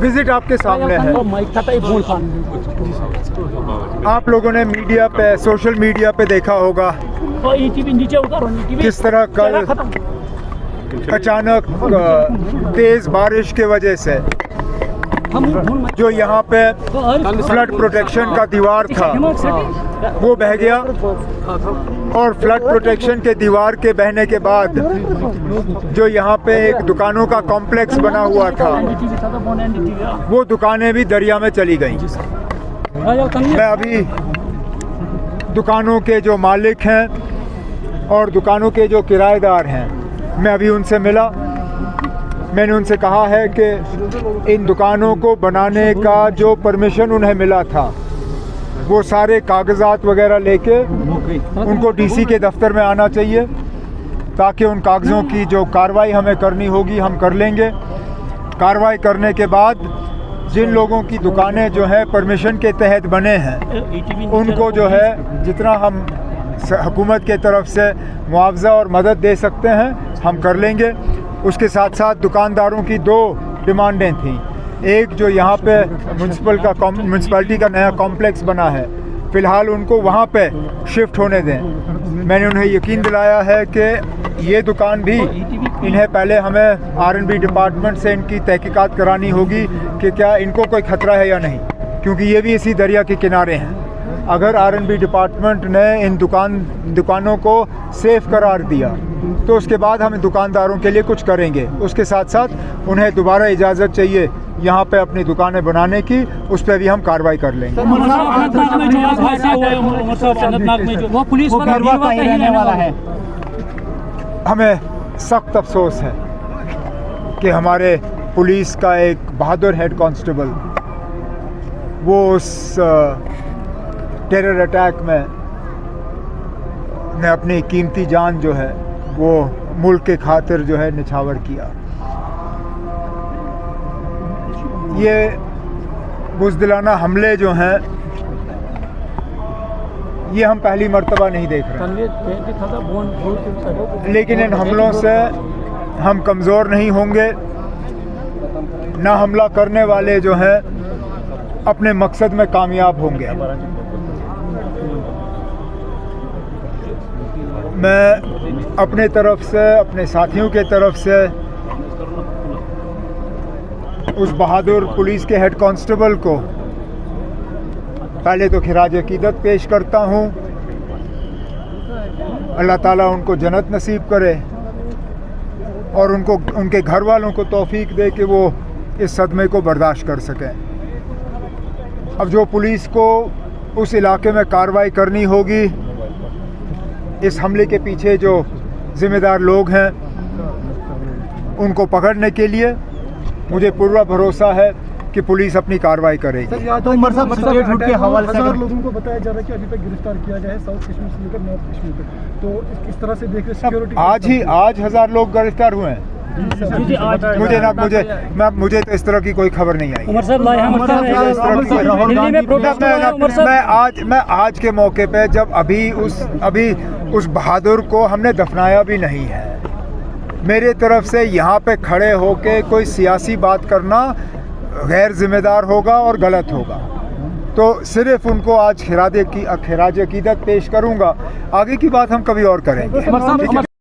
Visit आपके सामने है। आप लोगों ने मीडिया पे, सोशल मीडिया पे देखा होगा किस तरह कल अचानक तेज बारिश की वजह से जो यहाँ पे फ्लड प्रोटेक्शन का दीवार था वो बह गया, और फ्लड प्रोटेक्शन के दीवार के बहने के बाद जो यहाँ पे एक दुकानों का कॉम्प्लेक्स बना हुआ था वो दुकानें भी दरिया में चली गईं। मैं अभी दुकानों के जो मालिक हैं और दुकानों के जो किराएदार हैं, मैं अभी उनसे मिला। मैंने उनसे कहा है कि इन दुकानों को बनाने का जो परमिशन उन्हें मिला था वो सारे कागजात वगैरह लेके उनको डीसी के दफ्तर में आना चाहिए, ताकि उन कागज़ों की जो कार्रवाई हमें करनी होगी हम कर लेंगे। कार्रवाई करने के बाद जिन लोगों की दुकानें जो है परमिशन के तहत बने हैं उनको जो है जितना हम हुकूमत के तरफ से मुआवजा और मदद दे सकते हैं हम कर लेंगे। उसके साथ साथ दुकानदारों की दो डिमांडें थीं। एक, जो यहाँ पे म्यूनसिपैलिटी का नया कॉम्प्लेक्स बना है, फ़िलहाल उनको वहाँ पे शिफ्ट होने दें। मैंने उन्हें यकीन दिलाया है कि ये दुकान भी इन्हें पहले हमें R&B डिपार्टमेंट से इनकी तहकीकात करानी होगी कि क्या इनको कोई ख़तरा है या नहीं, क्योंकि ये भी इसी दरिया के किनारे हैं। अगर R&B डिपार्टमेंट ने इन दुकानों को सेफ़ करार दिया तो उसके बाद हम दुकानदारों के लिए कुछ करेंगे। उसके साथ साथ उन्हें दोबारा इजाज़त चाहिए यहाँ पे अपनी दुकानें बनाने की, उस पर भी हम कार्रवाई कर लेंगे। हमें सख्त अफसोस है कि हमारे पुलिस का एक बहादुर हेड कांस्टेबल वो उस टेरर अटैक में ने अपनी कीमती जान जो है वो मुल्क के खातिर जो है निछावर किया। ये बुज़दिलाना हमले जो हैं ये हम पहली मर्तबा नहीं देख रहे, लेकिन इन हमलों से हम कमज़ोर नहीं होंगे। ना हमला करने वाले जो हैं अपने मकसद में कामयाब होंगे। मैं अपने तरफ से, अपने साथियों के तरफ से उस बहादुर पुलिस के हेड कांस्टेबल को पहले तो खिराज अकीदत पेश करता हूँ। अल्लाह ताला उनको जन्नत नसीब करे और उनको, उनके घर वालों को तौफीक दे कि वो इस सदमे को बर्दाश्त कर सकें। अब जो पुलिस को उस इलाके में कार्रवाई करनी होगी, इस हमले के पीछे जो ज़िम्मेदार लोग हैं उनको पकड़ने के लिए मुझे पूरा भरोसा है कि पुलिस अपनी कार्रवाई करेगी। तो उमर साहब के हवाले से लोगों को बताया जा रहा है कि अभी तक गिरफ्तार किया गया है साउथ कश्मीर से लेकर नॉर्थ कश्मीर तक, तो इस तरह से देख रहे सिक्योरिटी आज 1000 लोग गिरफ्तार हुए हैं। मुझे तो इस तरह की कोई खबर नहीं आई। मैं आज के मौके पे जब अभी उस बहादुर को हमने दफनाया भी नहीं है, मेरे तरफ से यहाँ पे खड़े होके कोई सियासी बात करना गैर जिम्मेदार होगा और गलत होगा। तो सिर्फ उनको आज खिराज अकीदत पेश करूँगा, आगे की बात हम कभी और करेंगे।